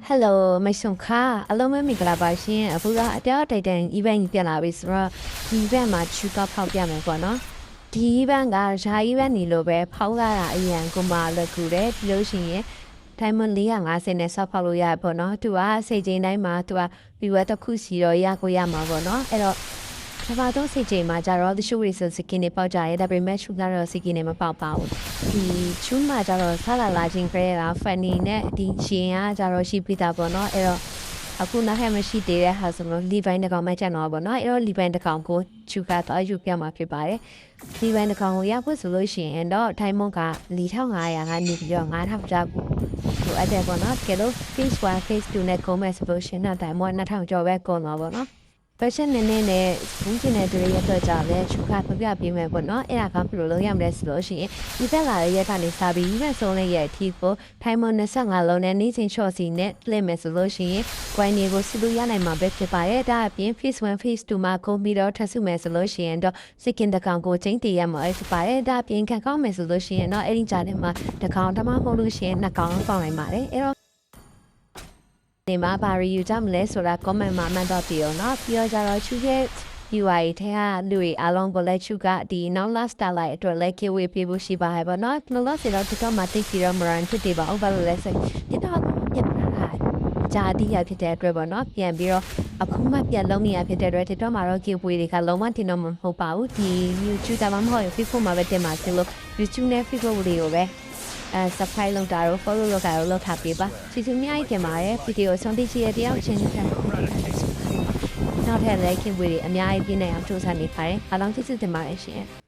Hello ไม่ส่งค่ะอารมณ์ไม่มีกระบาดเช่นพูดว่าเดี๋ยวแต่แต่อีเวนต์เปลี่ยนละไปสิว่าอีเวนต์มาชุดก็เข้าเปลี่ยนเหมือนกันเนาะဒီอีเวนต์ကဂျာอีเวนต์နေလို့ပဲဖောက်ရတာအရင်ကမှလက်ကူတယ်ပြီးလို့ရှိရင် Diamond 450နဲ့ဆောက်ဖောက်လို့ရပေါ့နော်သူကစိတ်ချင်းတိုင်းမှာသူကပြီးဝက်တစ်ခုစီတော့ရကိုရမှာပေါ့နော်အဲ့တော့ပထမဆုံးစိတ်ချင်းမှာကြတော့သူရှိုးရီဆိုစကင်နေပေါက်ကြရဲဒါပေမဲ့ရှုကတော့စကင်နေမပေါက်ပါဘူးဒီချူးမှာကြတော့ဆလာလာချင်းခရဲတာ funny နဲ့ဒီရှင်ကကြတော့ရှိပြီးသားပေါ့နော်အဲ့တော့အခုနောက်ထပ်မရှိသေးတဲ့ဟာဆိုတော့လီဘိုင်းတစ်ကောင်မှကျန်တော့ပေါ့နော်အဲ့တော့လီဘိုင်းတစ်ကောင်ကိုချူကတော့ယူပြမှာဖြစ်ပါတယ်လီဘိုင်းတစ်ကောင်ကိုရဖို့ဆိုလို့ရှိရင်တော့ထိုင်းမုန်းက4500ကနေပြီးတော့9000ကျပ်လိုအပ်တယ်ပေါ့နော်ကဲလို့ face 1 face 2နဲ့ comment solution နဲ့တိုင်မွ2000ကျော်ပဲကုန်တော့ပေါ့နော်version နည်းနည်းနဲ့ဘူးကျင်တဲ့တွေရတော့ကြလဲချူကပြပြပေးမယ်ပေါ့နော်အဲ့ဒါကဘယ်လိုလုပ်ရမလဲဆိုလို့ရှိရင်ဒီသက်လာရဲ့ကနေစပြီးဒီမဲ့ဆုံးလေးရဲ့အထီကိုထိုင်မွန်25လုံးနဲ့နေချင်း short စီနဲ့လှည့်မယ်ဆိုလို့ရှိရင် coin တွေကိုစီလို့ရနိုင်မှာပဲဖြစ်ပါတယ်ဒါအပြင် face 1 face 2မှာကုန်ပြီးတော့ထပ်စုမယ်ဆိုလို့ရှိရင်တော့ second တစ်ကောင်ကိုချင်းတည်ရမှာဖြစ်ပါတယ်ဒါအပြင်ခံကောင်းမယ်ဆိုလို့ရှိရင်တော့အဲ့ဒီကြားထဲမှာတစ်ကောင်တမဟုတ်လို့ရှိရင်နှစ်ကောင်ပေါက်နိုင်ပါတယ်အဲ့တော့နေမှာဘာရီယူကြမလဲဆိုတာ comment မှာမှတ်တော့ပြအောင်เนาะပြီးတော့ကြတော့ချူရဲ့ UI ထဲကလူတွေအားလုံးကိုလည်းချူကဒီ now last style လိုက်အတွက်လည်း giveaway ပေးဖို့ရှိပါရဲ့ပေါ့เนาะကျွန်တော်တို့စီတော့ဒီကမှတိတ်ပြီးတော့ Moran ဖြစ်တယ်ပါအောင်ဘာလို့လဲဆိုဒီတော့ပြတ်လာဂျာတီးရဖြစ်တဲ့အတွက်ပေါ့เนาะပြန်ပြီးတော့အခုမှပြန်လုံးနေရဖြစ်တဲ့အတွက်ဒီတော့မှာတော့ giveaway တွေကလုံးဝတင်တော့မဟုတ်ပါဘူးဒီ YouTube ကမှမဟုတ် Facebook မှာပဲတင်ပါသေးလို့ YouTube နဲ့ Facebook တွေကိုပဲsubscribe လုပ်တာတော့ follow လုပ်တာတော့လုပ်ထားပေးပါစီစီမြိုက်တင်ပါရဲ့ဗီဒီယိုဆုံးသိချင်တဲ့တယောက်ချင်းချင်းနောက်ထပ် like ဝေးတွေအများကြီးပြနေအောင်စူးစမ်းနေပါတယ်အားလုံးကျေးဇူးတင်ပါတယ်ရှင်